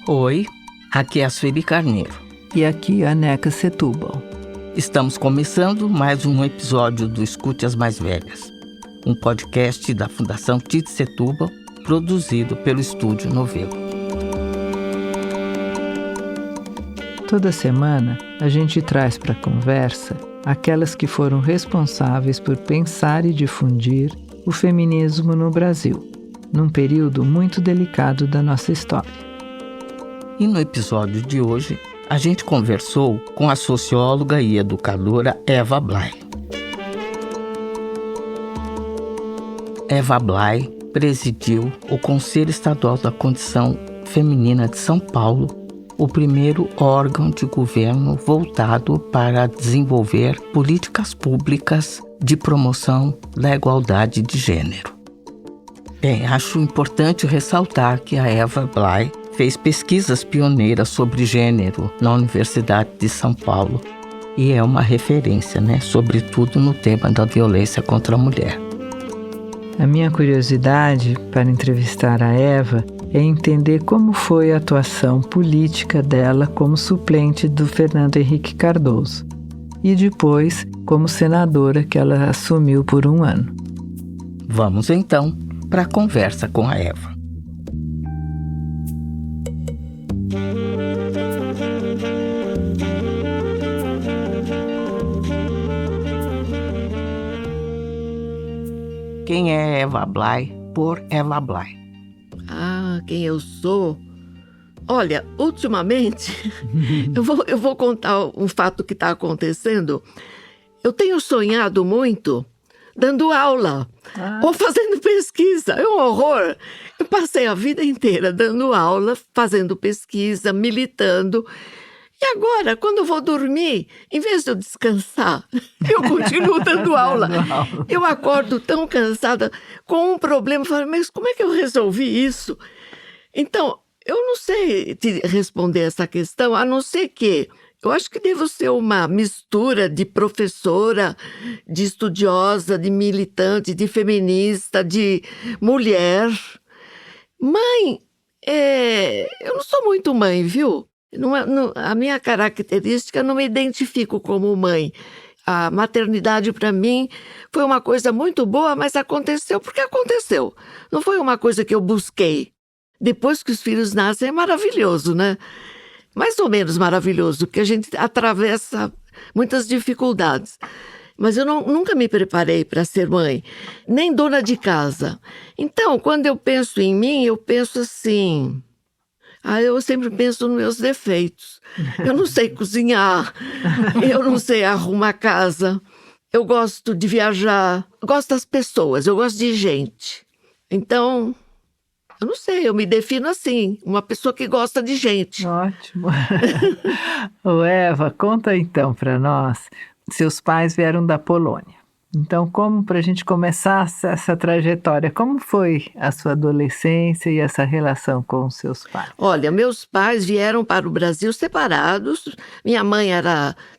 Oi, aqui é a Sueli Carneiro. E aqui a Neca Setúbal. Estamos começando mais um episódio do Escute as Mais Velhas, um podcast da Fundação Tite Setúbal, produzido pelo Estúdio Novelo. Toda semana a gente traz para a conversa aquelas que foram responsáveis por pensar e difundir o feminismo no Brasil, num período muito delicado da nossa história. E no episódio de hoje, a gente conversou com a socióloga e educadora Eva Blay. Eva Blay presidiu o Conselho Estadual da Condição Feminina de São Paulo, o primeiro órgão de governo voltado para desenvolver políticas públicas de promoção da igualdade de gênero. Bem, acho importante ressaltar que a Eva Blay fez pesquisas pioneiras sobre gênero na Universidade de São Paulo e é uma referência, sobretudo no tema da violência contra a mulher. A minha curiosidade para entrevistar a Eva é entender como foi a atuação política dela como suplente do Fernando Henrique Cardoso e depois como senadora que ela assumiu por 1 ano. Vamos então para a conversa com a Eva. Quem é Eva Blay por Eva Blay? Quem eu sou? Olha, ultimamente, eu vou contar um fato que está acontecendo. Eu tenho sonhado muito dando aula ou fazendo pesquisa. É um horror. Eu passei a vida inteira dando aula, fazendo pesquisa, militando. E agora, quando eu vou dormir, em vez de eu descansar, eu continuo dando aula. Eu acordo tão cansada com um problema. Eu falo, mas como é que eu resolvi isso? Então, eu não sei te responder essa questão, a não ser que eu acho que devo ser uma mistura de professora, de estudiosa, de militante, de feminista, de mulher. Mãe, eu não sou muito mãe, viu? A minha característica, eu não me identifico como mãe. A maternidade, para mim, foi uma coisa muito boa, mas aconteceu porque aconteceu. Não foi uma coisa que eu busquei. Depois que os filhos nascem é maravilhoso, né? Mais ou menos maravilhoso, porque a gente atravessa muitas dificuldades. Mas eu nunca me preparei para ser mãe, nem dona de casa. Então, quando eu penso em mim, eu penso assim... eu sempre penso nos meus defeitos. Eu não sei cozinhar, eu não sei arrumar casa, eu gosto de viajar, eu gosto das pessoas, eu gosto de gente. Então... eu não sei, eu me defino assim, uma pessoa que gosta de gente. Ótimo. Eva, conta então para nós, seus pais vieram da Polônia. Então, como para a gente começar essa trajetória, como foi a sua adolescência e essa relação com os seus pais? Olha, meus pais vieram para o Brasil separados. Minha mãe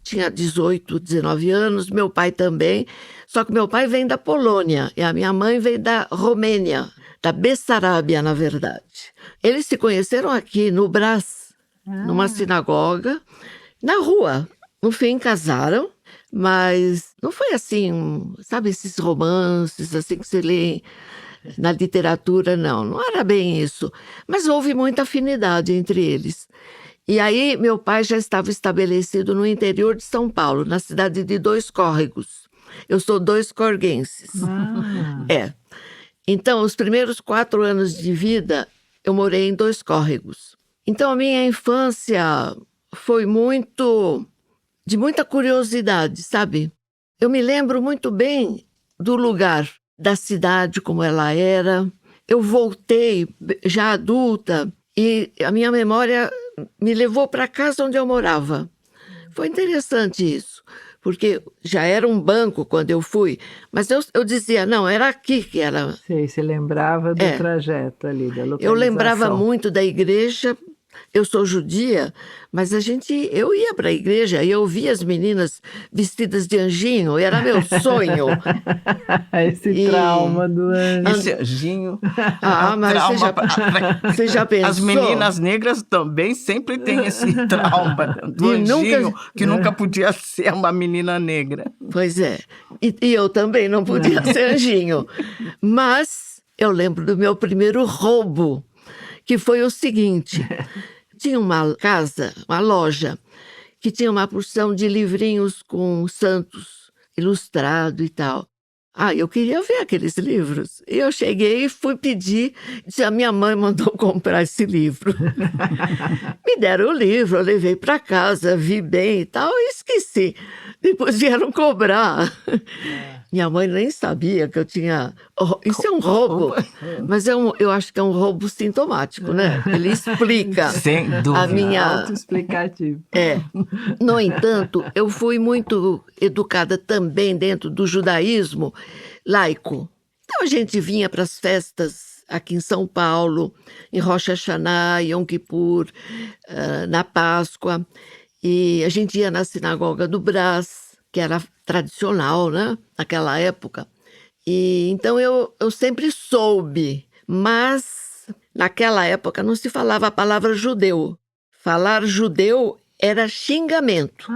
tinha 18, 19 anos, meu pai também. Só que meu pai vem da Polônia e a minha mãe vem da Romênia. Da Bessarábia, na verdade. Eles se conheceram aqui no Brás, numa sinagoga, na rua. No fim, casaram, mas não foi assim, sabe, esses romances assim que se lê na literatura, não era bem isso. Mas houve muita afinidade entre eles. E aí, meu pai já estava estabelecido no interior de São Paulo, na cidade de Dois Córregos. Eu sou doiscorguenses. Então, os primeiros 4 anos de vida, eu morei em Dois Córregos. Então, a minha infância foi de muita curiosidade, sabe? Eu me lembro muito bem do lugar, da cidade como ela era. Eu voltei já adulta e a minha memória me levou para a casa onde eu morava. Foi interessante isso. Porque já era um banco quando eu fui, mas eu dizia, não, era aqui que era. Sei, você lembrava do trajeto ali, da localização. Eu lembrava muito da igreja, eu sou judia, mas eu ia para a igreja e eu via as meninas vestidas de anjinho, era meu sonho. Esse trauma do anjo. Esse anjinho. Mas você já pensou? As meninas negras também sempre têm esse trauma do anjinho, que nunca podia ser uma menina negra. Pois é. E eu também não podia ser anjinho. Mas eu lembro do meu primeiro roubo, que foi o seguinte: tinha uma casa, uma loja, que tinha uma porção de livrinhos com santos ilustrado e tal. Eu queria ver aqueles livros. E eu cheguei e fui pedir, disse, a minha mãe mandou comprar esse livro. Me deram o livro, eu levei para casa, vi bem e tal, e esqueci. Depois vieram cobrar. Minha mãe nem sabia que eu tinha... Isso é um roubo, mas eu acho que é um roubo sintomático, né? Ele explica. Sem dúvida. A minha... Autoexplicativo. No entanto, eu fui muito educada também dentro do judaísmo laico. Então a gente vinha para as festas aqui em São Paulo, em Rosh Hashanah, Yom Kippur, na Páscoa, e a gente ia na sinagoga do Brás, que era tradicional, né, naquela época. E então eu sempre soube, mas naquela época não se falava a palavra judeu. Falar judeu era xingamento.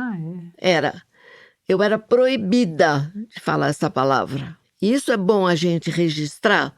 Era. Eu era proibida de falar essa palavra. E isso é bom a gente registrar,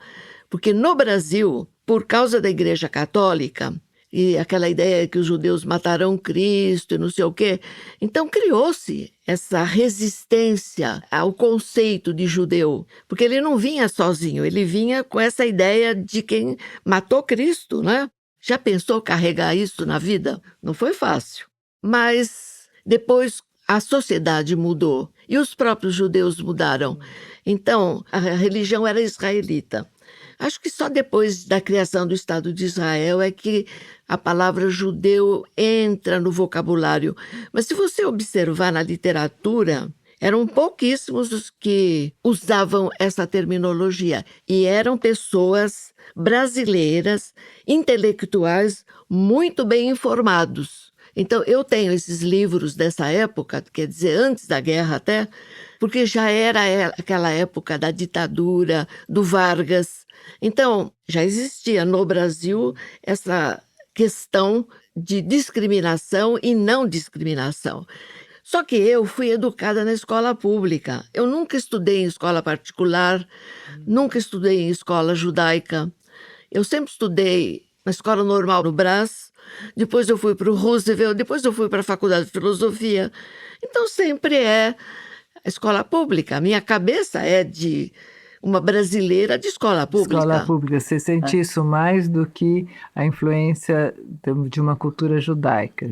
porque no Brasil, por causa da Igreja Católica, e aquela ideia que os judeus matarão Cristo e não sei o quê, então criou-se essa resistência ao conceito de judeu, porque ele não vinha sozinho, ele vinha com essa ideia de quem matou Cristo, né? Já pensou carregar isso na vida? Não foi fácil. Mas depois a sociedade mudou e os próprios judeus mudaram. Então, a religião era israelita. Acho que só depois da criação do Estado de Israel é que a palavra judeu entra no vocabulário. Mas se você observar na literatura, eram pouquíssimos os que usavam essa terminologia. E eram pessoas brasileiras, intelectuais, muito bem informados. Então, eu tenho esses livros dessa época, quer dizer, antes da guerra até, porque já era aquela época da ditadura, do Vargas. Então, já existia no Brasil essa questão de discriminação e não discriminação. Só que eu fui educada na escola pública. Eu nunca estudei em escola particular, nunca estudei em escola judaica. Eu sempre estudei na escola normal no Brás, depois eu fui para o Roosevelt, depois eu fui para a Faculdade de Filosofia. Então, sempre é a escola pública. A minha cabeça é de uma brasileira de escola pública. Escola pública. Você sente isso mais do que a influência de uma cultura judaica,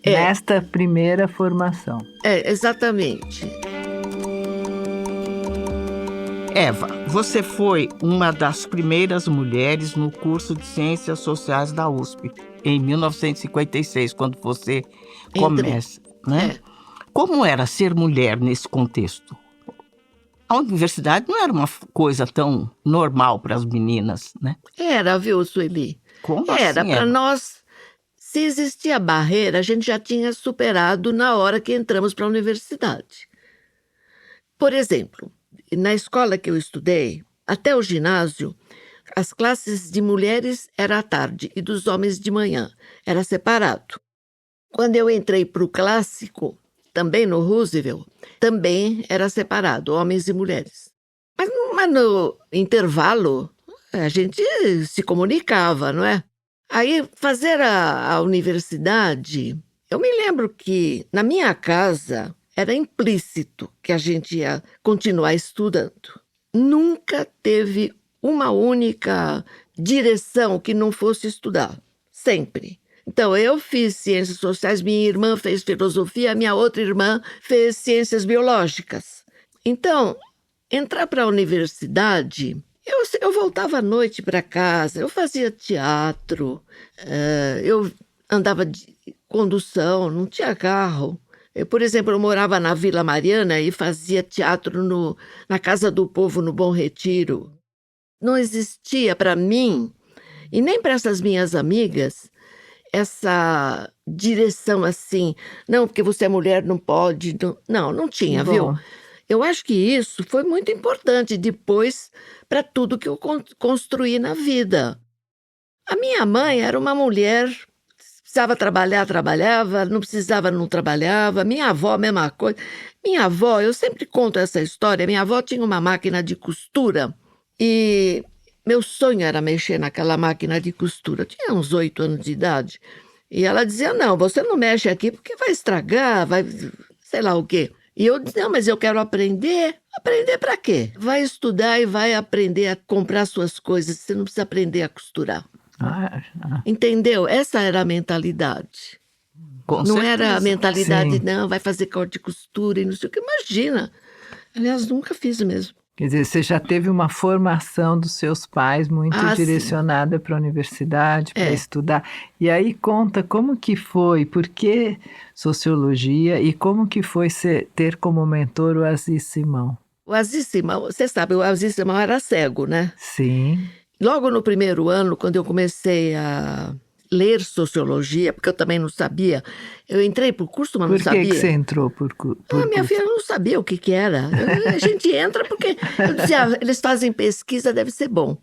nesta primeira formação. Exatamente. Eva, você foi uma das primeiras mulheres no curso de Ciências Sociais da USP, em 1956, quando você começa, né? Como era ser mulher nesse contexto? A universidade não era uma coisa tão normal para as meninas, né? Era, viu, Sueli? Como era, assim? Para nós, se existia barreira, a gente já tinha superado na hora que entramos para a universidade. Por exemplo, na escola que eu estudei, até o ginásio, as classes de mulheres eram à tarde e dos homens de manhã. Era separado. Quando eu entrei para o clássico, também no Roosevelt, também era separado, homens e mulheres. Mas no intervalo, a gente se comunicava, não é? Aí, fazer a universidade, eu me lembro que na minha casa era implícito que a gente ia continuar estudando. Nunca teve uma única direção que não fosse estudar, sempre. Então, eu fiz ciências sociais, minha irmã fez filosofia, minha outra irmã fez ciências biológicas. Então, entrar para a universidade, eu voltava à noite para casa, eu fazia teatro, eu andava de condução, não tinha carro. Por exemplo, eu morava na Vila Mariana e fazia teatro na Casa do Povo, no Bom Retiro. Não existia para mim, e nem para essas minhas amigas, essa direção assim, não, porque você é mulher, não pode. Não tinha, viu? Eu acho que isso foi muito importante depois para tudo que eu construí na vida. A minha mãe era uma mulher, precisava trabalhar, trabalhava, não precisava, não trabalhava. Minha avó, a mesma coisa. Minha avó, eu sempre conto essa história, minha avó tinha uma máquina de costura e meu sonho era mexer naquela máquina de costura. Eu tinha uns 8 anos de idade. E ela dizia, não, você não mexe aqui porque vai estragar, vai sei lá o quê. E eu disse, não, mas eu quero aprender. Aprender para quê? Vai estudar e vai aprender a comprar suas coisas. Você não precisa aprender a costurar. Entendeu? Essa era a mentalidade. Não era a mentalidade, Sim. não, vai fazer corte de costura e não sei o que. Imagina. Aliás, nunca fiz mesmo. Quer dizer, você já teve uma formação dos seus pais muito direcionada para a universidade, para estudar. E aí conta como que foi, por que sociologia e como que foi ter como mentor o Aziz Simão? O Aziz Simão, você sabe, o Aziz Simão era cego, né? Sim. Logo no primeiro ano, quando eu comecei a ler sociologia, porque eu também não sabia, eu entrei por curso, mas não sabia. Por que você entrou por minha filha não sabia o que era. A gente entra porque, eu dizia, eles fazem pesquisa, deve ser bom.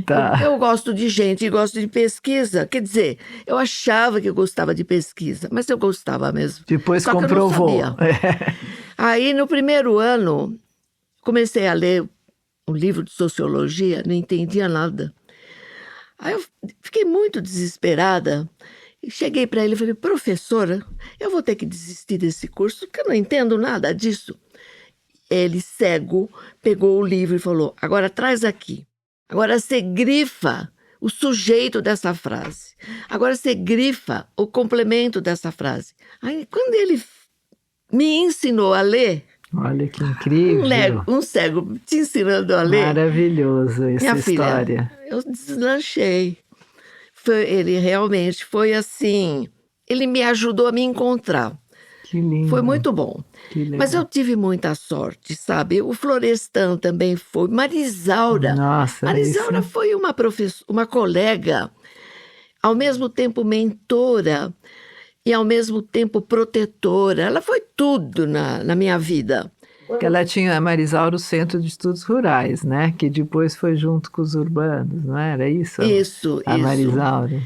Tá. Eu gosto de gente e gosto de pesquisa. Quer dizer, eu achava que eu gostava de pesquisa, mas eu gostava mesmo. Depois só comprovou. Que eu não sabia. Aí, no primeiro ano, comecei a ler um livro de sociologia, não entendia nada. Aí eu fiquei muito desesperada. E cheguei para ele e falei, professora, eu vou ter que desistir desse curso, porque eu não entendo nada disso. Ele, cego, pegou o livro e falou, agora traz aqui. Agora você grifa o sujeito dessa frase. Agora você grifa o complemento dessa frase. Aí, quando ele me ensinou a ler... Olha que incrível. Um cego te ensinando a ler. Maravilhoso essa Minha história. Filha, eu deslanchei. Ele realmente foi assim... Ele me ajudou a me encontrar. Que lindo. Foi muito bom. Que legal. Mas eu tive muita sorte, sabe? O Florestan também foi. Marisaura. Nossa, Marisaura foi uma colega, ao mesmo tempo mentora e ao mesmo tempo protetora. Ela foi tudo na minha vida. Ela tinha a Marisaura, o Centro de Estudos Rurais, né? Que depois foi junto com os urbanos, não era isso? Isso. A Marisaura.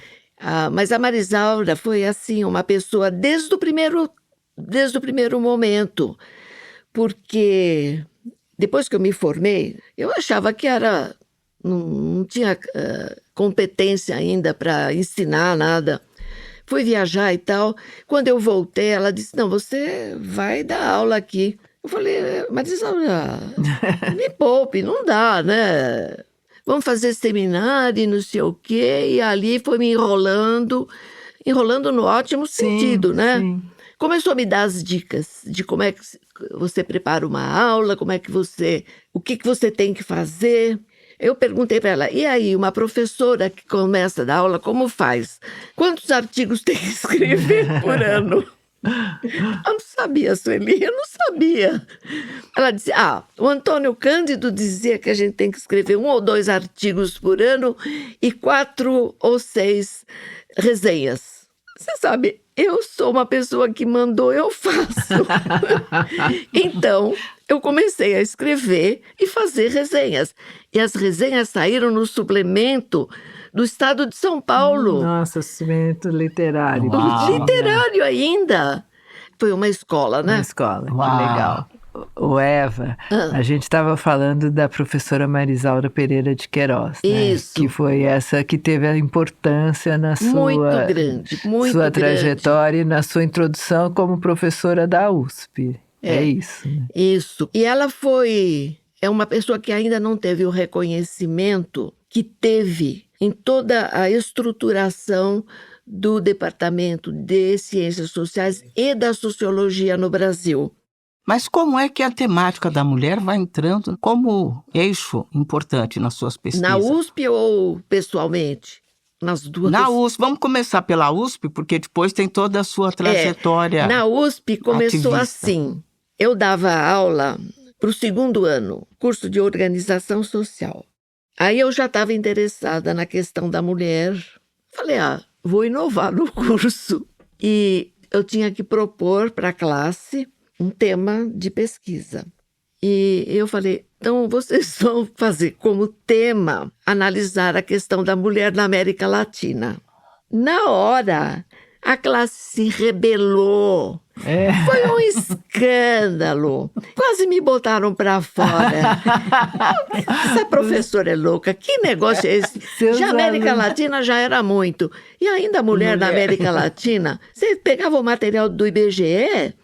Mas a Marisaura foi, assim, uma pessoa desde o primeiro momento. Porque depois que eu me formei, eu achava que não tinha competência ainda para ensinar nada. Fui viajar e tal. Quando eu voltei, ela disse, não, você vai dar aula aqui. Eu falei, Marisaura, me poupe, não dá, né? Vamos fazer seminário e não sei o quê. E ali foi me enrolando no ótimo sentido, né? Sim. Começou a me dar as dicas de como é que você prepara uma aula, o que você tem que fazer. Eu perguntei para ela, e aí, uma professora que começa a dar aula, como faz? Quantos artigos tem que escrever por ano? Eu não sabia, Sueli, eu não sabia. Ela disse, o Antônio Cândido dizia que a gente tem que escrever 1 ou 2 artigos por ano e 4 ou 6 resenhas. Você sabe, eu sou uma pessoa que mandou, eu faço. Então, eu comecei a escrever e fazer resenhas. E as resenhas saíram no suplemento do Estado de São Paulo. Nossa, suplemento literário. Literário ainda. Foi uma escola, né? Uma escola, que legal. O Eva, a gente estava falando da professora Marisaura Pereira de Queiroz, né? Isso. Que foi essa que teve a importância na sua trajetória e na sua introdução como professora da USP. É isso, né? Isso. E ela é uma pessoa que ainda não teve o reconhecimento que teve em toda a estruturação do Departamento de Ciências Sociais e da Sociologia no Brasil. Mas como é que a temática da mulher vai entrando como eixo importante nas suas pesquisas? Na USP ou pessoalmente? Nas duas? Na USP. Vamos começar pela USP, porque depois tem toda a sua trajetória. Na USP começou ativista. Assim. Eu dava aula para o 2º ano, curso de organização social. Aí eu já estava interessada na questão da mulher. Falei, vou inovar no curso. E eu tinha que propor para a classe um tema de pesquisa. E eu falei, então vocês vão fazer como tema analisar a questão da mulher na América Latina. Na hora, a classe se rebelou. Foi um escândalo. Quase me botaram para fora. Essa professora é louca. Que negócio é esse? De América Latina já era muito. E ainda a mulher na América Latina, você pegava o material do IBGE,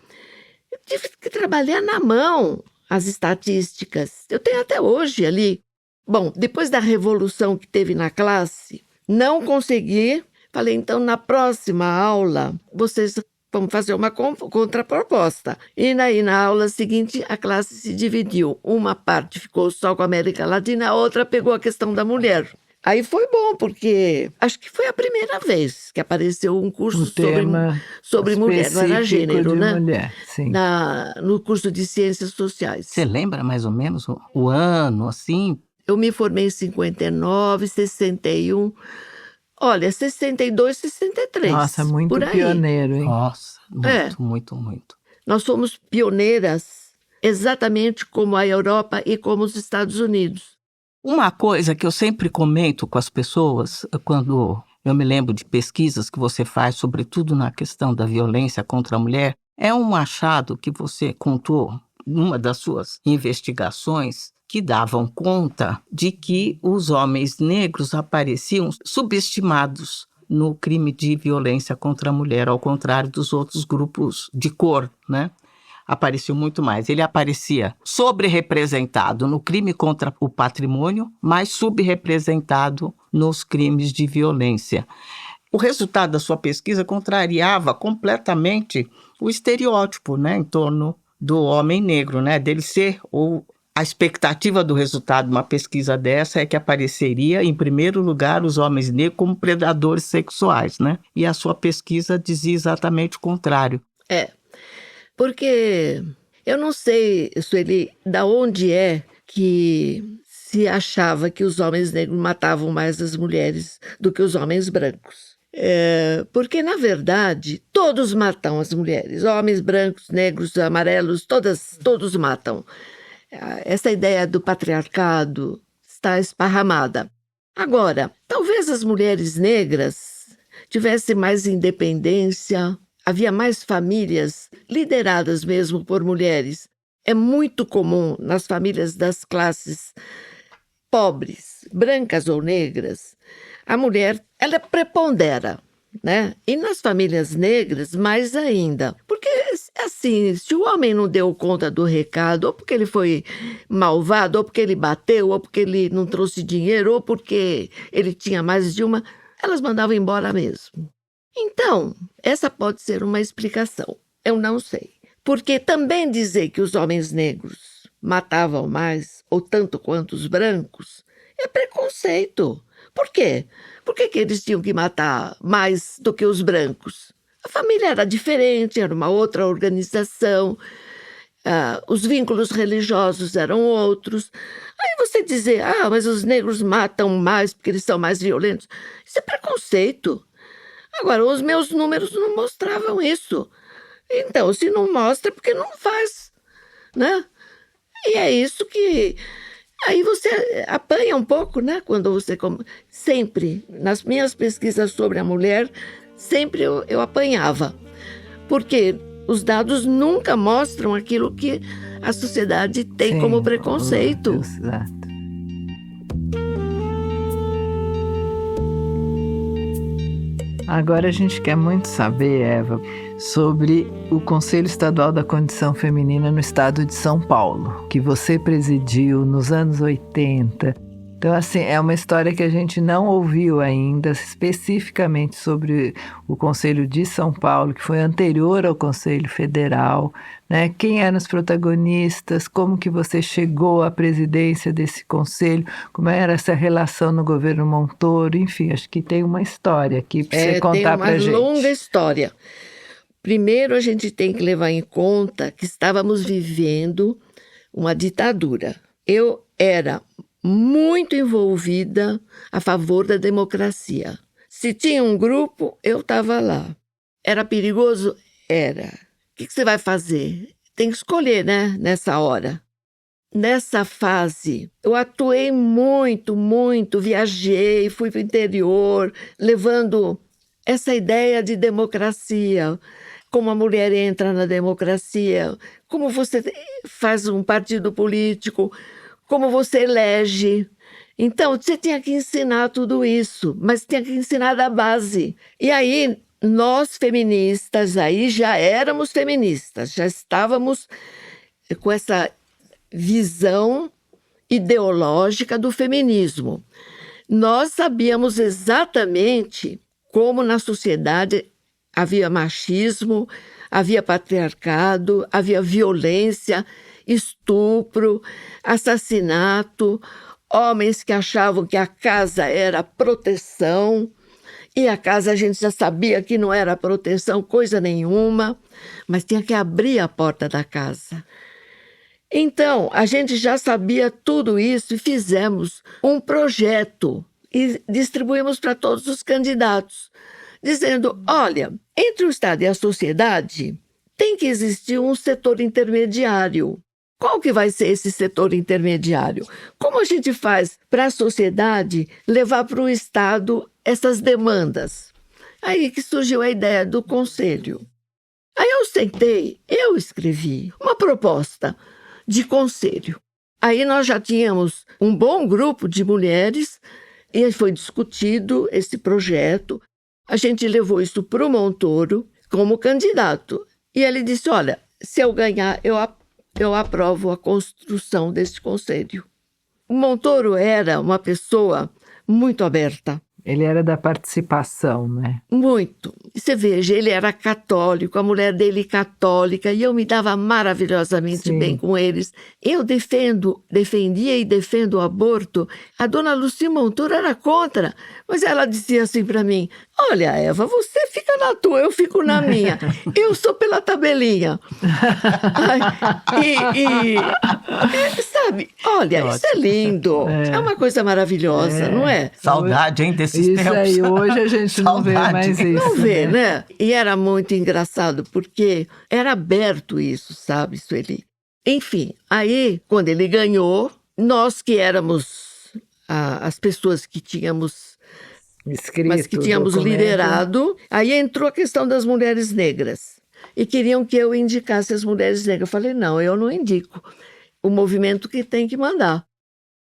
eu tive que trabalhar na mão as estatísticas. Eu tenho até hoje ali. Bom, depois da revolução que teve na classe, não consegui. Falei, então, na próxima aula, vocês vão fazer uma contraproposta. E aí, na aula seguinte, a classe se dividiu. Uma parte ficou só com a América Latina, a outra pegou a questão da mulher. Aí foi bom, porque acho que foi a primeira vez que apareceu um curso sobre mulher, não era gênero, né? Mulher, sim. No curso de Ciências Sociais. Você lembra mais ou menos o ano, assim? Eu me formei em 59, 61... Olha, 62, 63. Nossa, muito pioneiro, hein? Nossa, muito. Nós fomos pioneiras exatamente como a Europa e como os Estados Unidos. Uma coisa que eu sempre comento com as pessoas, quando eu me lembro de pesquisas que você faz, sobretudo na questão da violência contra a mulher, é um achado que você contou numa das suas investigações, que davam conta de que os homens negros apareciam subestimados no crime de violência contra a mulher, ao contrário dos outros grupos de cor, né? Apareceu muito mais. Ele aparecia sobre-representado no crime contra o patrimônio, mas subrepresentado nos crimes de violência. O resultado da sua pesquisa contrariava completamente o estereótipo, né, em torno do homem negro, né, dele ser ou a expectativa do resultado de uma pesquisa dessa é que apareceria, em primeiro lugar, os homens negros como predadores sexuais, né? E a sua pesquisa dizia exatamente o contrário. Porque eu não sei, Sueli, da onde é que se achava que os homens negros matavam mais as mulheres do que os homens brancos. Porque, na verdade, todos matam as mulheres. Homens brancos, negros, amarelos, todos matam. Essa ideia do patriarcado está esparramada. Agora, talvez as mulheres negras tivessem mais independência, havia mais famílias lideradas mesmo por mulheres. É muito comum nas famílias das classes pobres, brancas ou negras, a mulher, ela prepondera, né? E nas famílias negras, mais ainda. Porque, assim, se o homem não deu conta do recado, ou porque ele foi malvado, ou porque ele bateu, ou porque ele não trouxe dinheiro, ou porque ele tinha mais de uma, elas mandavam embora mesmo. Então, essa pode ser uma explicação. Eu não sei. Porque também dizer que os homens negros matavam mais, ou tanto quanto os brancos, é preconceito. Por quê? Por que eles tinham que matar mais do que os brancos? A família era diferente, era uma outra organização, os vínculos religiosos eram outros. Aí você dizer, mas os negros matam mais porque eles são mais violentos, isso é preconceito. Agora, os meus números não mostravam isso. Então, se não mostra, porque não faz, né? E é isso que... Aí você apanha um pouco, né? Quando você... Sempre, nas minhas pesquisas sobre a mulher, sempre eu apanhava. Porque os dados nunca mostram aquilo que a sociedade tem como preconceito. Exato. Agora a gente quer muito saber, Eva, sobre o Conselho Estadual da Condição Feminina no Estado de São Paulo, que você presidiu nos anos 80. Então, assim, é uma história que a gente não ouviu ainda, especificamente sobre o Conselho de São Paulo, que foi anterior ao Conselho Federal, né? Quem eram os protagonistas, como que você chegou à presidência desse conselho, como era essa relação no governo Montoro, enfim, acho que tem uma história aqui para você contar para a gente. Tem uma longa história. Primeiro, a gente tem que levar em conta que estávamos vivendo uma ditadura. Eu era muito envolvida a favor da democracia. Se tinha um grupo, eu estava lá. Era perigoso? Era. O que você vai fazer? Tem que escolher, né? Nessa hora. Nessa fase, eu atuei muito, viajei, fui para o interior, levando essa ideia de democracia, como a mulher entra na democracia, como você faz um partido político, como você elege. Então, você tinha que ensinar tudo isso, mas tinha que ensinar da base. E aí, nós feministas, aí já éramos feministas, já estávamos com essa visão ideológica do feminismo. Nós sabíamos exatamente como na sociedade havia machismo, havia patriarcado, havia violência, estupro, assassinato, homens que achavam que a casa era proteção, e a casa a gente já sabia que não era proteção coisa nenhuma, mas tinha que abrir a porta da casa. Então, a gente já sabia tudo isso e fizemos um projeto e distribuímos para todos os candidatos, dizendo, olha, entre o Estado e a sociedade tem que existir um setor intermediário. Qual que vai ser esse setor intermediário? Como a gente faz para a sociedade levar para o Estado essas demandas? Aí que surgiu a ideia do conselho. Aí eu sentei, eu escrevi uma proposta de conselho. Aí nós já tínhamos um bom grupo de mulheres e foi discutido esse projeto. A gente levou isso para o Montoro como candidato. E ele disse, olha, se eu ganhar, eu aprovo a construção desse conselho. O Montoro era uma pessoa muito aberta. Ele era da participação, né? Muito. E você veja, ele era católico, a mulher dele católica, e eu me dava maravilhosamente bem com eles. Eu defendia e defendo o aborto. A dona Lucy Montoro era contra, mas ela dizia assim para mim, olha, Eva, você fica na tua, eu fico na minha. Eu sou pela tabelinha. Sabe, olha, isso é lindo. É uma coisa maravilhosa, não é? Saudade, hein, desses isso tempos. Aí, hoje a gente não vê mais isso. Não vê, né? E era muito engraçado, porque era aberto isso, sabe, Sueli? Enfim, aí, quando ele ganhou, nós que éramos as pessoas que tínhamos escrito, mas que tínhamos liderado, aí entrou a questão das mulheres negras. E queriam que eu indicasse as mulheres negras. Eu falei, não, eu não indico. O movimento que tem que mandar.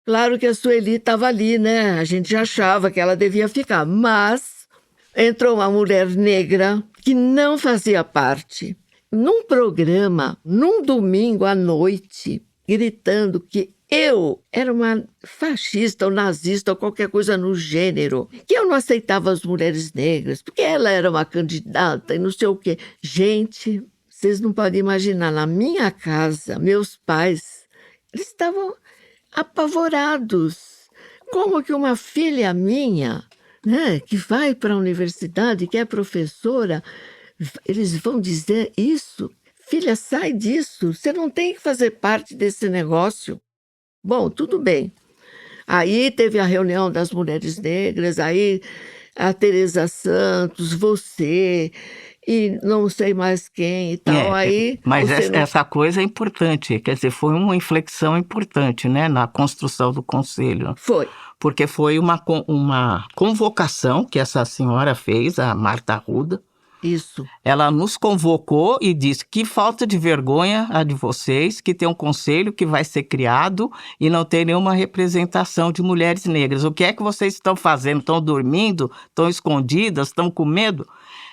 Claro que a Sueli estava ali, né? A gente já achava que ela devia ficar. Mas entrou uma mulher negra que não fazia parte. Num programa, num domingo à noite, gritando que eu era uma fascista ou nazista ou qualquer coisa no gênero, que eu não aceitava as mulheres negras, porque ela era uma candidata e não sei o quê. Gente, vocês não podem imaginar, na minha casa, meus pais, eles estavam apavorados. Como que uma filha minha, né, que vai para a universidade, que é professora, eles vão dizer isso? Filha, sai disso, você não tem que fazer parte desse negócio. Bom, tudo bem. Aí teve a reunião das mulheres negras, aí a Teresa Santos, você e não sei mais quem e tal. Mas essa coisa é importante, quer dizer, foi uma inflexão importante, né, na construção do conselho. Foi. Porque foi uma convocação que essa senhora fez, a Marta Arruda. Isso. Ela nos convocou e disse que falta de vergonha a de vocês, que tem um conselho que vai ser criado e não tem nenhuma representação de mulheres negras. O que é que vocês estão fazendo? Estão dormindo? Estão escondidas? Estão com medo?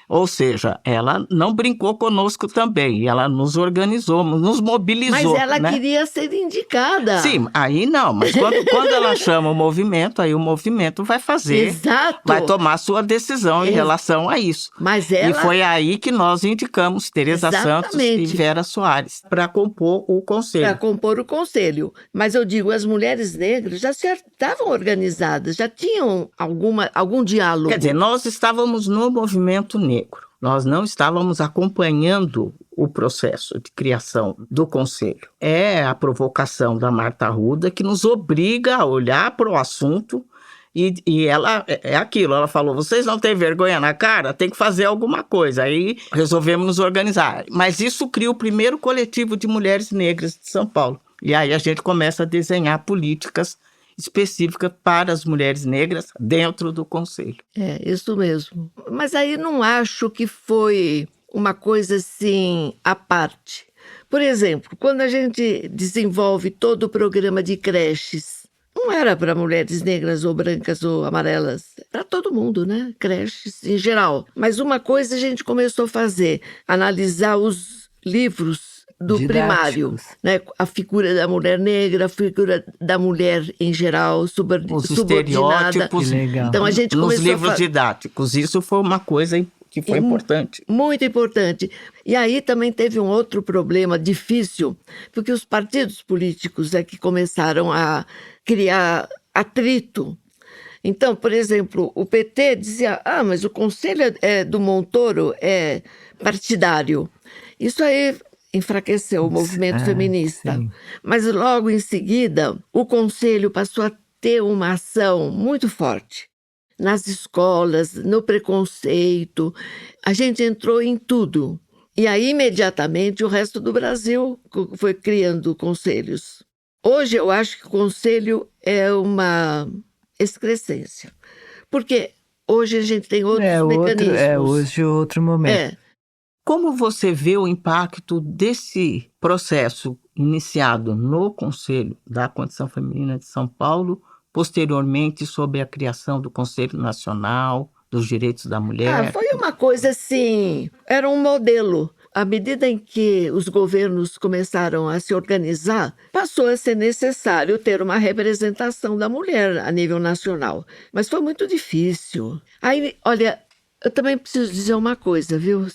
Ou seja, ela não brincou conosco também, ela nos organizou, nos mobilizou. Mas ela, né? queria ser indicada. Sim, aí não, mas quando ela chama o movimento, aí o movimento vai fazer, Exato. vai tomar sua decisão em relação a isso. Mas ela... E foi aí que nós indicamos Teresa Santos e Vera Soares para compor o conselho. Para compor o conselho. Mas eu digo, as mulheres negras já estavam organizadas, já tinham algum diálogo. Quer dizer, nós estávamos no movimento negro. Nós não estávamos acompanhando o processo de criação do conselho. É a provocação da Marta Arruda que nos obriga a olhar para o assunto E ela, é aquilo, ela falou, vocês não têm vergonha na cara? Tem que fazer alguma coisa. Aí resolvemos nos organizar. Mas isso cria o primeiro coletivo de mulheres negras de São Paulo. E aí a gente começa a desenhar políticas específicas para as mulheres negras dentro do conselho. É, isso mesmo. Mas aí não acho que foi uma coisa assim à parte. Por exemplo, quando a gente desenvolve todo o programa de creches, não era para mulheres negras ou brancas ou amarelas, para todo mundo, né? Creches em geral. Mas uma coisa a gente começou a fazer, analisar os livros do primário, né? A figura da mulher negra, a figura da mulher em geral, Os subordinada. estereótipos. Então a gente nos começou livros didáticos. Isso foi uma coisa que foi importante. Muito importante. E aí também teve um outro problema difícil, porque os partidos políticos é que começaram a criar atrito. Então, por exemplo, o PT dizia, mas o conselho do Montoro é partidário. Isso aí enfraqueceu o movimento feminista. Sim. Mas logo em seguida, o conselho passou a ter uma ação muito forte nas escolas, no preconceito. A gente entrou em tudo. E aí, imediatamente, o resto do Brasil foi criando conselhos. Hoje, eu acho que o conselho é uma excrescência. Porque hoje a gente tem outros mecanismos. Hoje outro momento. Como você vê o impacto desse processo iniciado no Conselho da Condição Feminina de São Paulo, posteriormente sobre a criação do Conselho Nacional dos Direitos da Mulher? Foi uma coisa assim, era um modelo. À medida em que os governos começaram a se organizar, passou a ser necessário ter uma representação da mulher a nível nacional. Mas foi muito difícil. Aí, olha, eu também preciso dizer uma coisa, viu?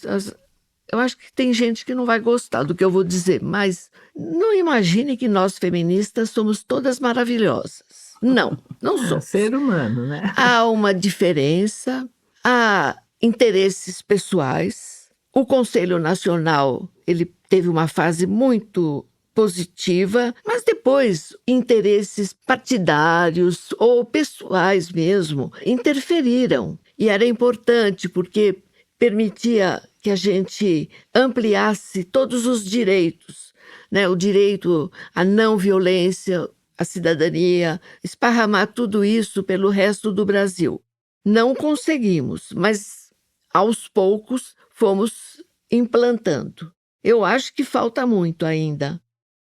Eu acho que tem gente que não vai gostar do que eu vou dizer, mas não imagine que nós feministas somos todas maravilhosas. Não somos. Ser humano, né? Há uma diferença, há interesses pessoais. O Conselho Nacional, ele teve uma fase muito positiva, mas depois interesses partidários ou pessoais mesmo interferiram. E era importante porque permitia que a gente ampliasse todos os direitos, né? O direito à não violência, à cidadania, esparramar tudo isso pelo resto do Brasil. Não conseguimos, mas aos poucos fomos implantando. Eu acho que falta muito ainda.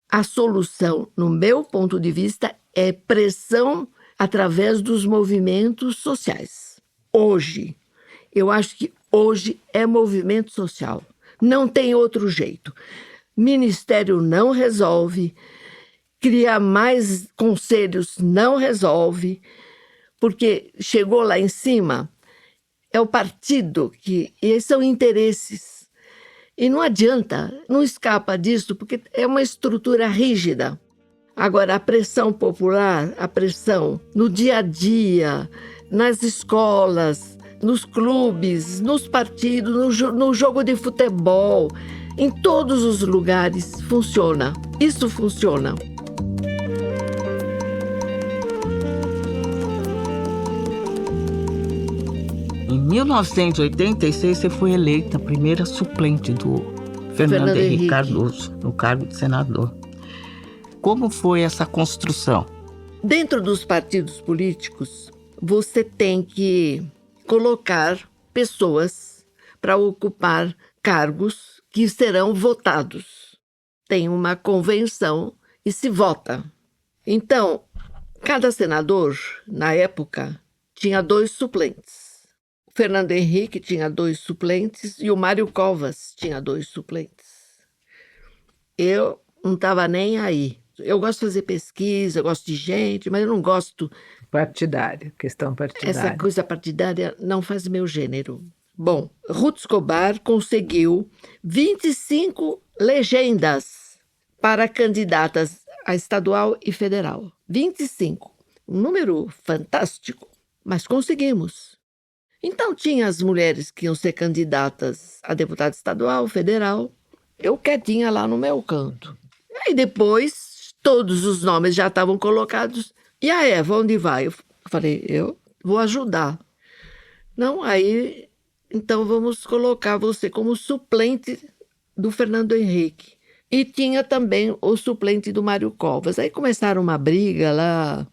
A solução, no meu ponto de vista, é pressão através dos movimentos sociais. Hoje, eu acho que hoje é movimento social. Não tem outro jeito. Ministério não resolve, criar mais conselhos não resolve, porque chegou lá em cima, é o partido e são interesses. E não adianta, não escapa disso, porque é uma estrutura rígida. Agora, a pressão popular, a pressão no dia a dia, nas escolas, nos clubes, nos partidos, no jogo de futebol, em todos os lugares, funciona. Isso funciona. Em 1986, você foi eleita a primeira suplente do Fernando Henrique Cardoso, no cargo de senador. Como foi essa construção? Dentro dos partidos políticos, você tem que colocar pessoas para ocupar cargos que serão votados. Tem uma convenção e se vota. Então, cada senador, na época, tinha 2 suplentes. O Fernando Henrique tinha 2 suplentes e o Mário Covas tinha 2 suplentes. Eu não estava nem aí. Eu gosto de fazer pesquisa, eu gosto de gente, mas eu não gosto... Partidária, questão partidária. Essa coisa partidária não faz meu gênero. Bom, Ruth Escobar conseguiu 25 legendas para candidatas a estadual e federal. 25. Um número fantástico, mas conseguimos. Então tinha as mulheres que iam ser candidatas a deputada estadual, federal. Eu quietinha lá no meu canto. Aí depois, todos os nomes já estavam colocados. E a Eva, onde vai? Eu falei, eu vou ajudar. Não, aí, então vamos colocar você como suplente do Fernando Henrique. E tinha também o suplente do Mário Covas. Aí começaram uma briga lá,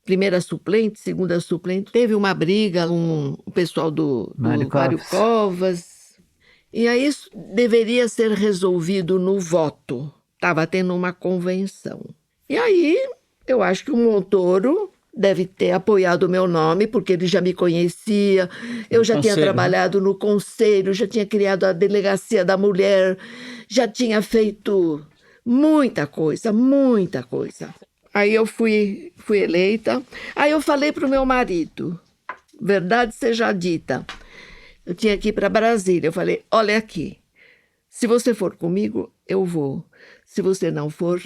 primeira suplente, segunda suplente. Teve uma briga com o pessoal do Mário Covas. E aí isso deveria ser resolvido no voto. Estava tendo uma convenção. E aí, eu acho que o Montoro deve ter apoiado o meu nome, porque ele já me conhecia. Eu já tinha trabalhado no conselho, já tinha criado a delegacia da mulher, já tinha feito muita coisa, muita coisa. Aí eu fui eleita. Aí eu falei para o meu marido, verdade seja dita, eu tinha que ir para Brasília. Eu falei, olha aqui, se você for comigo, eu vou. Se você não for,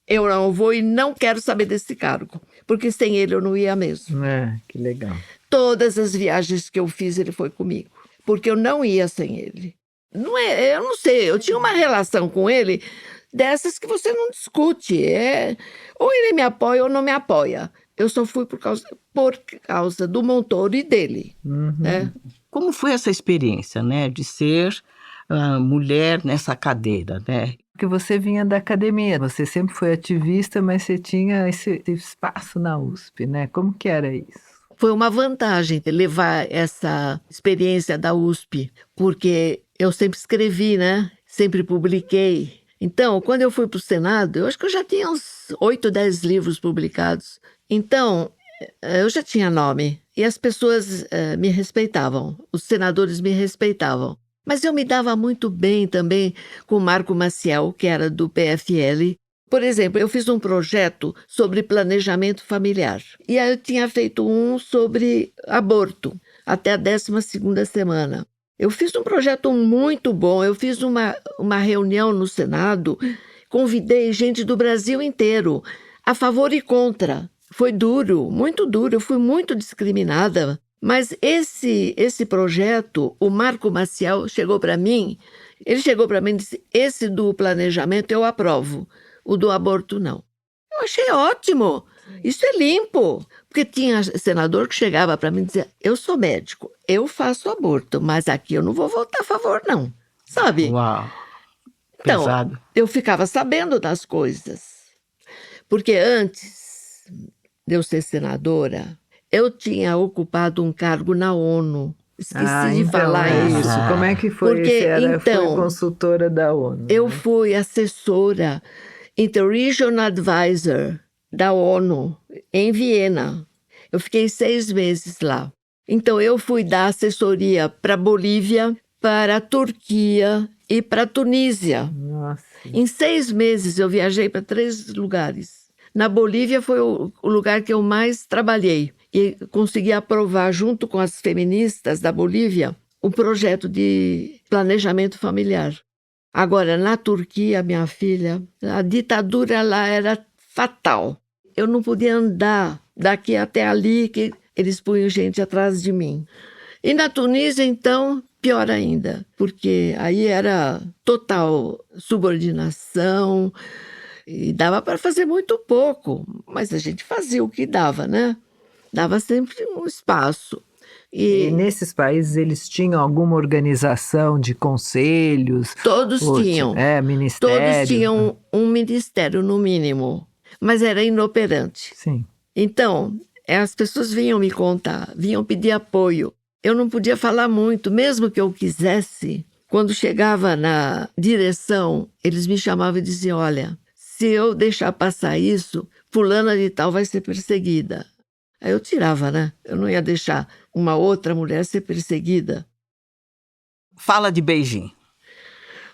eu não vou e não quero saber desse cargo, porque sem ele eu não ia mesmo. Que legal. Todas as viagens que eu fiz, ele foi comigo, porque eu não ia sem ele. Eu não sei, eu tinha uma relação com ele dessas que você não discute. Ou ele me apoia ou não me apoia. Eu só fui por causa do Montoro e dele. Né? Como foi essa experiência, né, de ser mulher nessa cadeira, né? Porque você vinha da academia, você sempre foi ativista, mas você tinha esse espaço na USP, né? Como que era isso? Foi uma vantagem levar essa experiência da USP, porque eu sempre escrevi, né? Sempre publiquei. Então, quando eu fui para o Senado, eu acho que eu já tinha uns 8, 10 livros publicados. Então, eu já tinha nome e as pessoas me respeitavam, os senadores me respeitavam. Mas eu me dava muito bem também com o Marco Maciel, que era do PFL. Por exemplo, eu fiz um projeto sobre planejamento familiar. E aí eu tinha feito um sobre aborto, até a 12ª semana. Eu fiz um projeto muito bom, eu fiz uma reunião no Senado, convidei gente do Brasil inteiro, a favor e contra. Foi duro, muito duro, eu fui muito discriminada. Mas esse projeto, o Marco Maciel chegou para mim, ele chegou para mim e disse, esse do planejamento eu aprovo, o do aborto não. Eu achei ótimo, isso é limpo, porque tinha senador que chegava para mim e dizia, eu sou médico, eu faço aborto, mas aqui eu não vou votar a favor não, sabe? Uau, pesado. Então, eu ficava sabendo das coisas, porque antes de eu ser senadora, eu tinha ocupado um cargo na ONU. Esqueci de falar isso. Como é que foi? Porque, foi consultora da ONU. Eu fui assessora, Interregional Advisor da ONU, em Viena. Eu fiquei 6 meses lá. Então, eu fui dar assessoria para a Bolívia, para a Turquia e para a Tunísia. Nossa. Em 6 meses, eu viajei para 3 lugares. Na Bolívia foi o lugar que eu mais trabalhei. E consegui aprovar, junto com as feministas da Bolívia, um projeto de planejamento familiar. Agora, na Turquia, minha filha, a ditadura lá era fatal. Eu não podia andar daqui até ali, que eles punham gente atrás de mim. E na Tunísia, então, pior ainda, porque aí era total subordinação e dava para fazer muito pouco, mas a gente fazia o que dava, né? Dava sempre um espaço. E nesses países eles tinham alguma organização de conselhos? Todos tinham. Ministérios. Todos tinham um ministério, no mínimo. Mas era inoperante. Sim. Então, as pessoas vinham me contar, vinham pedir apoio. Eu não podia falar muito, mesmo que eu quisesse. Quando chegava na direção, eles me chamavam e diziam, olha, se eu deixar passar isso, fulana de tal vai ser perseguida. Aí eu tirava, né? Eu não ia deixar uma outra mulher ser perseguida. Fala de Beijing.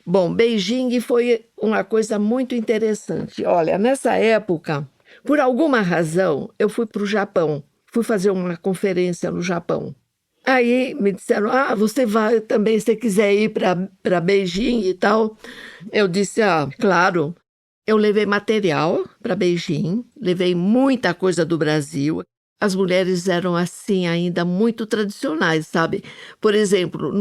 Bom, Beijing foi uma coisa muito interessante. Olha, nessa época, por alguma razão, eu fui para o Japão. Fui fazer uma conferência no Japão. Aí me disseram, você vai também, se quiser ir para Beijing e tal. Eu disse, claro. Eu levei material para Beijing, levei muita coisa do Brasil. As mulheres eram, assim, ainda muito tradicionais, sabe? Por exemplo,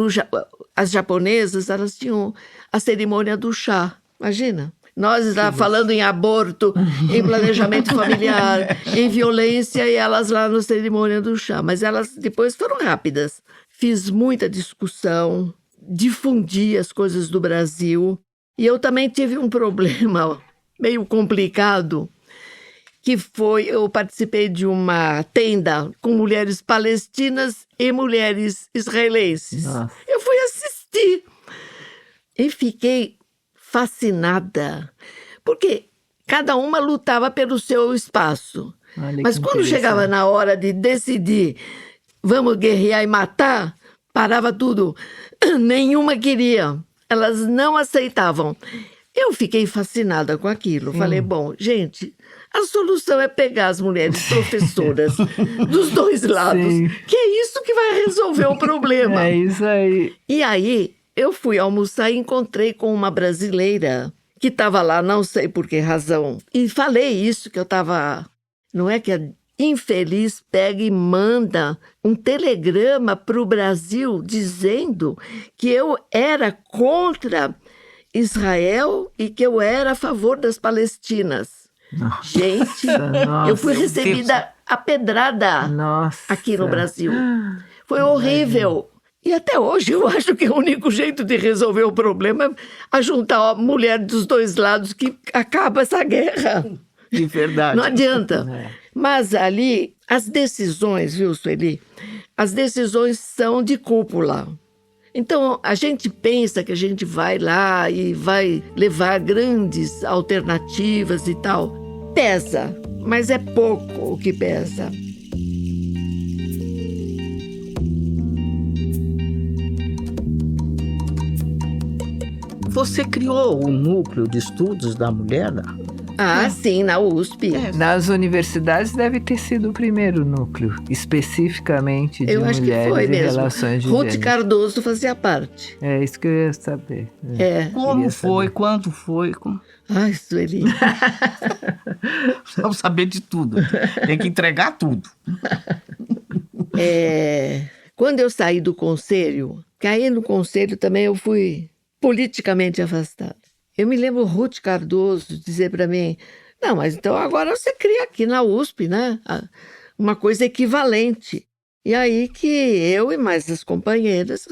as japonesas, elas tinham a cerimônia do chá. Imagina, Nós lá falando em aborto, em planejamento familiar, em violência, e elas lá na cerimônia do chá. Mas elas depois foram rápidas. Fiz muita discussão, difundi as coisas do Brasil. E eu também tive um problema meio complicado, que foi, eu participei de uma tenda com mulheres palestinas e mulheres israelenses. Nossa. Eu fui assistir e fiquei fascinada, porque cada uma lutava pelo seu espaço. Olha Mas que quando chegava na hora de decidir, vamos guerrear e matar, parava tudo. Nenhuma queria. Elas não aceitavam. Eu fiquei fascinada com aquilo. Falei, bom, gente, a solução é pegar as mulheres professoras dos dois lados, Sim. que é isso que vai resolver o problema. É isso aí. E aí, eu fui almoçar e encontrei com uma brasileira que estava lá, não sei por que razão. E falei isso, que eu estava... Não é que a infeliz pega e manda um telegrama para o Brasil dizendo que eu era contra Israel e que eu era a favor das palestinas. Nossa, Gente, eu fui recebida a pedrada Nossa. aqui no Brasil. Foi horrível. E até hoje eu acho que o único jeito de resolver o problema é ajuntar a mulher dos dois lados que acaba essa guerra. De verdade. Não adianta. É. Mas ali, as decisões, viu, Sueli? As decisões são de cúpula. Então, a gente pensa que a gente vai lá e vai levar grandes alternativas e tal. Pesa, mas é pouco o que pesa. Você criou o núcleo de estudos da mulher? Ah, sim, na USP. Nas universidades deve ter sido o primeiro núcleo, especificamente de Eu acho que mulheres foi e mesmo. relações de Ruth gênero. Cardoso fazia parte. É isso que eu ia saber. É. Como Queria foi? saber. Quando foi? Ai, Sueli. Precisamos saber de tudo. Tem que entregar tudo. Quando eu saí do conselho, caí no conselho também, eu fui politicamente afastada. Eu me lembro Ruth Cardoso dizer para mim, não, mas então agora você cria aqui na USP, né? Uma coisa equivalente. E aí que eu e mais as companheiras,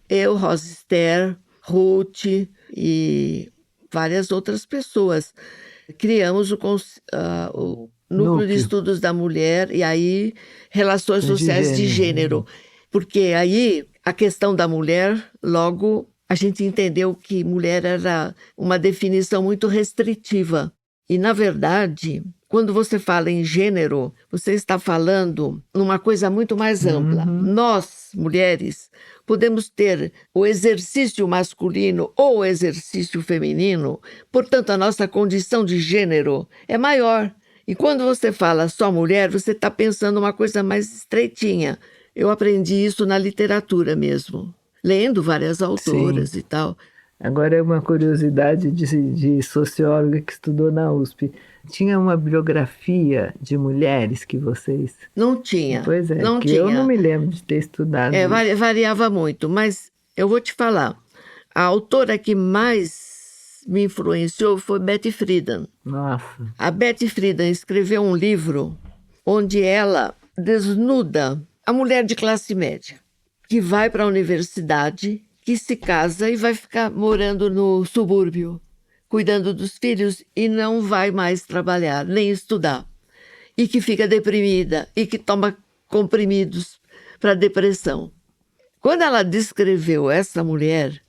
eu, Rosa Esther, Ruth e várias outras pessoas, criamos o Núcleo de Estudos da Mulher e aí Relações Sociais de Gênero. Porque aí a questão da mulher, logo a gente entendeu que mulher era uma definição muito restritiva. E, na verdade, quando você fala em gênero, você está falando numa coisa muito mais ampla. Nós, mulheres, podemos ter o exercício masculino ou o exercício feminino, portanto, a nossa condição de gênero é maior. E quando você fala só mulher, você está pensando uma coisa mais estreitinha. Eu aprendi isso na literatura mesmo, lendo várias autoras. Sim. E tal. Agora é uma curiosidade de socióloga que estudou na USP. Tinha uma bibliografia de mulheres que vocês... Não tinha. Pois é, não que tinha. Eu não me lembro de ter estudado isso. Variava muito, mas eu vou te falar. A autora que mais me influenciou foi Betty Friedan. Nossa. A Betty Friedan escreveu um livro onde ela desnuda a mulher de classe média, que vai para a universidade, que se casa e vai ficar morando no subúrbio, cuidando dos filhos e não vai mais trabalhar, nem estudar. E que fica deprimida e que toma comprimidos para depressão. Quando ela descreveu essa mulher,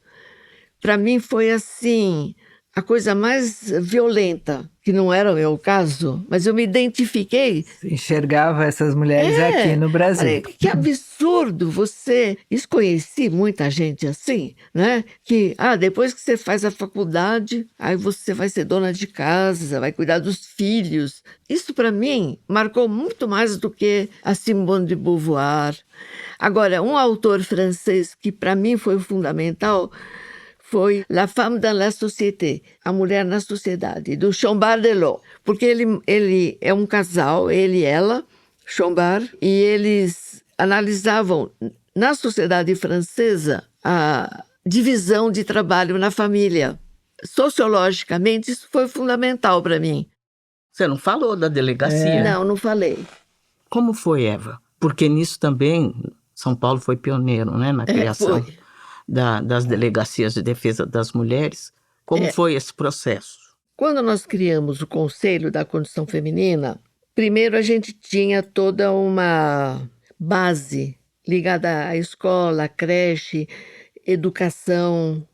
para mim foi assim, a coisa mais violenta, que não era o meu caso, mas eu me identifiquei. Você enxergava essas mulheres aqui no Brasil. Falei, que absurdo você... Isso, conheci muita gente assim, né? Que, depois que você faz a faculdade, aí você vai ser dona de casa, vai cuidar dos filhos. Isso, para mim, marcou muito mais do que a Simone de Beauvoir. Agora, um autor francês que, para mim, foi fundamental... foi La Femme dans la Société, A Mulher na Sociedade, do Chambard-Delot. Porque ele é um casal, ele e ela, Chambard, e eles analisavam na sociedade francesa a divisão de trabalho na família. sociologicamente, isso foi fundamental para mim. Você não falou da delegacia? Não falei. Como foi, Eva? Porque nisso também São Paulo foi pioneiro, né, na criação Foi. das delegacias de defesa das mulheres. Como foi esse processo? Quando nós criamos o Conselho da Condição Feminina, primeiro a gente tinha toda uma base ligada à escola, à creche, educação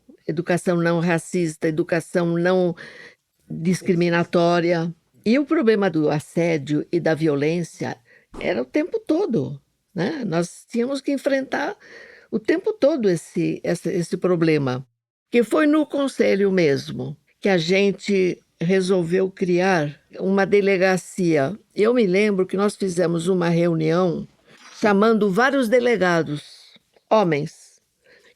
não racista, educação não discriminatória. E o problema do assédio e da violência era o tempo todo, né? Nós tínhamos que enfrentar o tempo todo esse problema. Que foi no conselho mesmo que a gente resolveu criar uma delegacia. Eu me lembro que nós fizemos uma reunião chamando vários delegados, homens,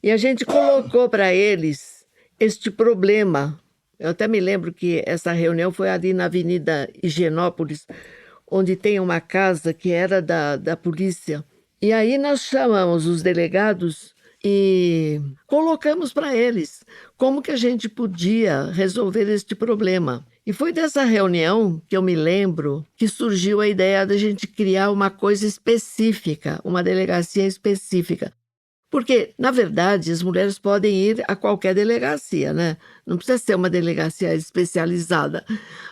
e a gente colocou para eles este problema. Eu até me lembro que essa reunião foi ali na Avenida Higienópolis, onde tem uma casa que era da polícia. E aí nós chamamos os delegados e colocamos para eles como que a gente podia resolver este problema. E foi dessa reunião que eu me lembro que surgiu a ideia de a gente criar uma coisa específica, uma delegacia específica. Porque, na verdade, as mulheres podem ir a qualquer delegacia, né? Não precisa ser uma delegacia especializada.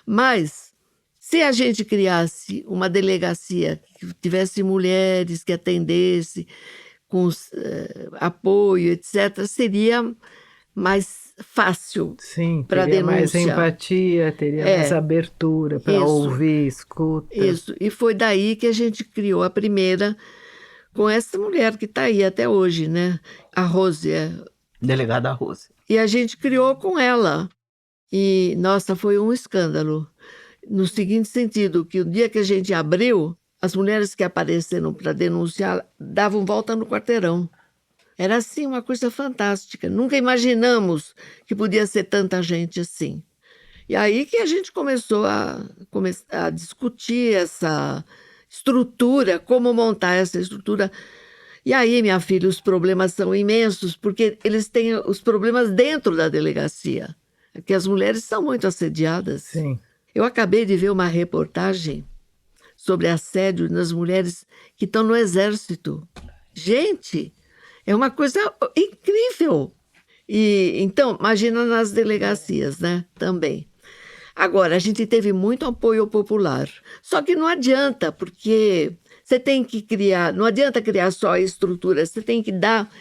Mas, se a gente criasse uma delegacia que tivesse mulheres, que atendesse, com apoio, etc., seria mais fácil para a denúncia. Teria mais empatia, teria mais abertura para ouvir, escuta. Isso, e foi daí que a gente criou a primeira, com essa mulher que está aí até hoje, né? A Rose. Delegada Rose. E a gente criou com ela. E, nossa, foi um escândalo. No seguinte sentido, que o dia que a gente abriu, as mulheres que apareceram para denunciar davam volta no quarteirão. Era assim, uma coisa fantástica. Nunca imaginamos que podia ser tanta gente assim. E aí que a gente começou a discutir essa estrutura, como montar essa estrutura. E aí, minha filha, os problemas são imensos, porque eles têm os problemas dentro da delegacia, que as mulheres são muito assediadas. Sim. Eu acabei de ver uma reportagem sobre assédio nas mulheres que estão no exército. Gente, é uma coisa incrível. E então, imagina nas delegacias, né? Também. Agora, a gente teve muito apoio popular. Só que não adianta, porque você tem que criar... Não adianta criar só a estrutura, você tem que dar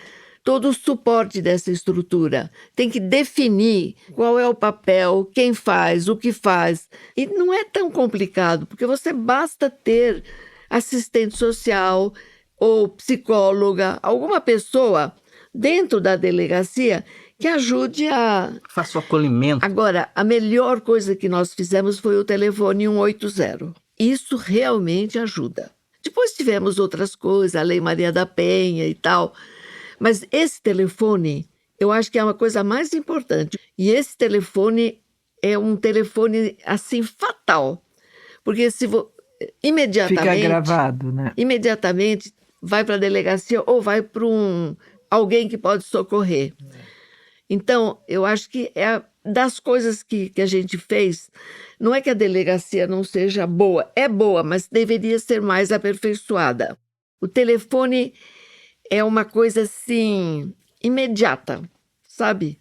todo o suporte dessa estrutura. Tem que definir qual é o papel, quem faz, o que faz. E não é tão complicado, porque você basta ter assistente social ou psicóloga, alguma pessoa dentro da delegacia que ajude a... Faça o acolhimento. Agora, a melhor coisa que nós fizemos foi o telefone 180. Isso realmente ajuda. Depois tivemos outras coisas, a Lei Maria da Penha e tal. Mas esse telefone, eu acho que é uma coisa mais importante. E esse telefone é um telefone, assim, fatal. Porque se imediatamente... Fica gravado, né? Imediatamente vai para a delegacia ou vai para alguém que pode socorrer. Então, eu acho que das coisas que a gente fez, não é que a delegacia não seja boa, é boa, mas deveria ser mais aperfeiçoada. O telefone é uma coisa, assim, imediata, sabe?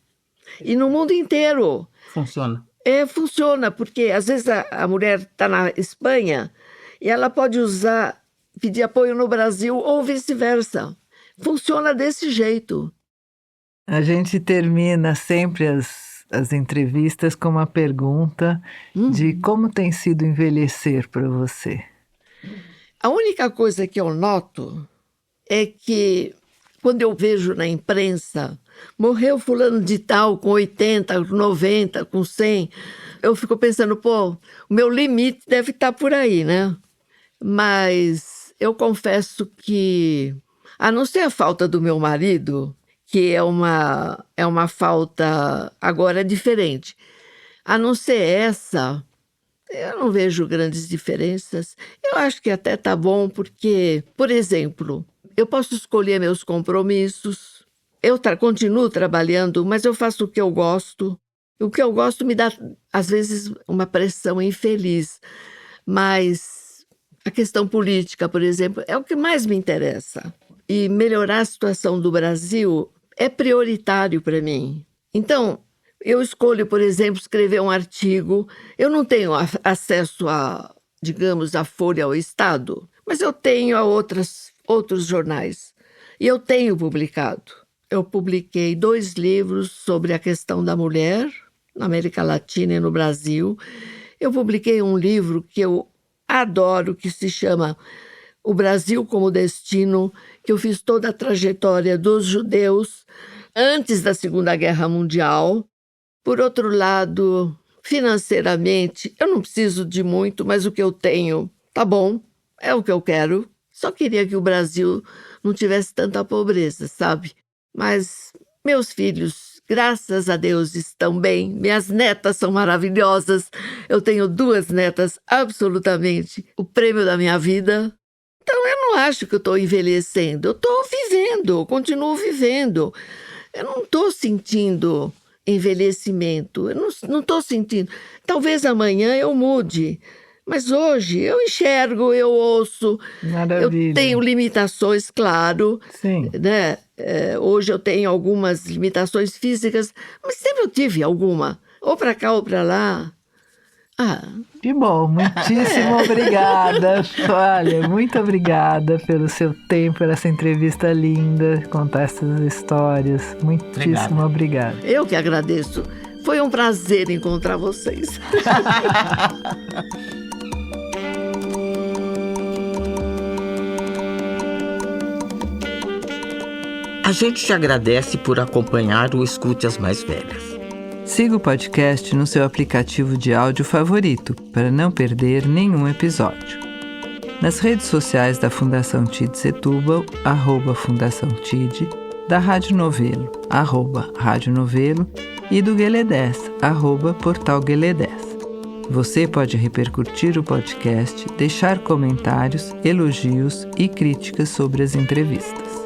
E no mundo inteiro. Funciona. Funciona, porque às vezes a mulher está na Espanha e ela pode pedir apoio no Brasil ou vice-versa. Funciona desse jeito. A gente termina sempre as entrevistas com uma pergunta de como tem sido envelhecer para você. A única coisa que eu noto é que quando eu vejo na imprensa, morreu fulano de tal com 80, 90, com 100, eu fico pensando, o meu limite deve estar por aí, né? Mas eu confesso que, a não ser a falta do meu marido, que é uma falta agora diferente. A não ser essa, eu não vejo grandes diferenças. Eu acho que até tá bom porque, por exemplo, eu posso escolher meus compromissos, eu continuo trabalhando, mas eu faço o que eu gosto. O que eu gosto me dá, às vezes, uma pressão infeliz, mas a questão política, por exemplo, é o que mais me interessa. E melhorar a situação do Brasil é prioritário para mim. Então, eu escolho, por exemplo, escrever um artigo. Eu não tenho acesso a, digamos, a Folha ou Estado, mas eu tenho a outros jornais. E eu tenho publicado. Eu publiquei 2 livros sobre a questão da mulher na América Latina e no Brasil. Eu publiquei um livro que eu adoro, que se chama O Brasil como Destino, que eu fiz toda a trajetória dos judeus antes da Segunda Guerra Mundial. Por outro lado, financeiramente, eu não preciso de muito, mas o que eu tenho tá bom, é o que eu quero. Só queria que o Brasil não tivesse tanta pobreza, sabe? Mas meus filhos, graças a Deus, estão bem. Minhas netas são maravilhosas. Eu tenho 2 netas, absolutamente o prêmio da minha vida. Então, eu não acho que eu estou envelhecendo. Eu estou vivendo, eu continuo vivendo. Eu não estou sentindo envelhecimento. Eu não estou sentindo. Talvez amanhã eu mude. Mas hoje eu enxergo, eu ouço. Maravilha. Eu tenho limitações, claro. Sim. Né? Hoje eu tenho algumas limitações físicas, mas sempre eu tive alguma. Ou para cá ou para lá. Que bom, muitíssimo obrigada. Olha, muito obrigada pelo seu tempo, por essa entrevista linda, contar essas histórias. Muitíssimo obrigada. Eu que agradeço. Foi um prazer encontrar vocês. A gente te agradece por acompanhar o Escute as Mais Velhas. Siga o podcast no seu aplicativo de áudio favorito para não perder nenhum episódio. Nas redes sociais da Fundação TID Setúbal, @Fundação TID, da Rádio Novelo, @Rádio Novelo e do Guelé10, @Portal Guelé10. Você pode repercutir o podcast, deixar comentários, elogios e críticas sobre as entrevistas.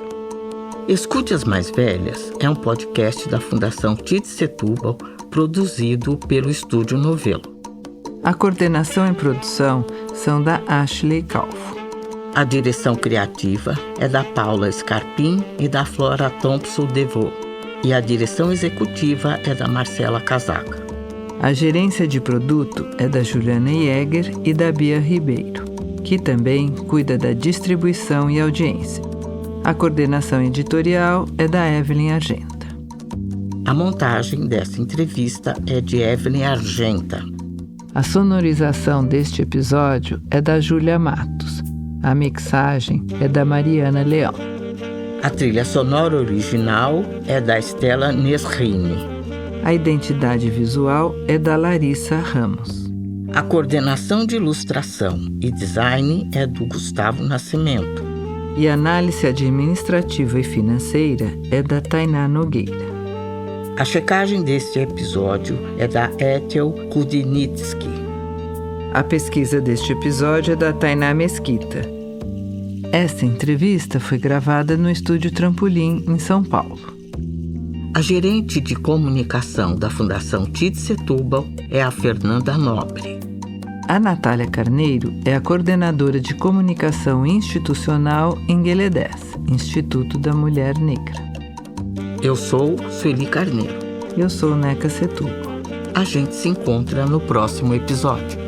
Escute as Mais Velhas é um podcast da Fundação TID Setúbal, produzido pelo Estúdio Novelo. A coordenação e produção são da Ashley Calfo. A direção criativa é da Paula Scarpim e da Flora Thompson-Devaux. E a direção executiva é da Marcela Casaca. A gerência de produto é da Juliana Jäger e da Bia Ribeiro, que também cuida da distribuição e audiência. A coordenação editorial é da Evelyn Argenta. A montagem dessa entrevista é de Evelyn Argenta. A sonorização deste episódio é da Júlia Matos. A mixagem é da Mariana Leão. A trilha sonora original é da Estela Nesrini. A identidade visual é da Larissa Ramos. A coordenação de ilustração e design é do Gustavo Nascimento. E a análise administrativa e financeira é da Tainá Nogueira. A checagem deste episódio é da Ethel Kudinitsky. A pesquisa deste episódio é da Tainá Mesquita. Esta entrevista foi gravada no Estúdio Trampolim, em São Paulo. A gerente de comunicação da Fundação TID Setúbal é a Fernanda Nobre. A Natália Carneiro é a coordenadora de comunicação institucional em Guelé10, Instituto da Mulher Negra. Eu sou Sueli Carneiro. Eu sou Neca Setúbal. A gente se encontra no próximo episódio.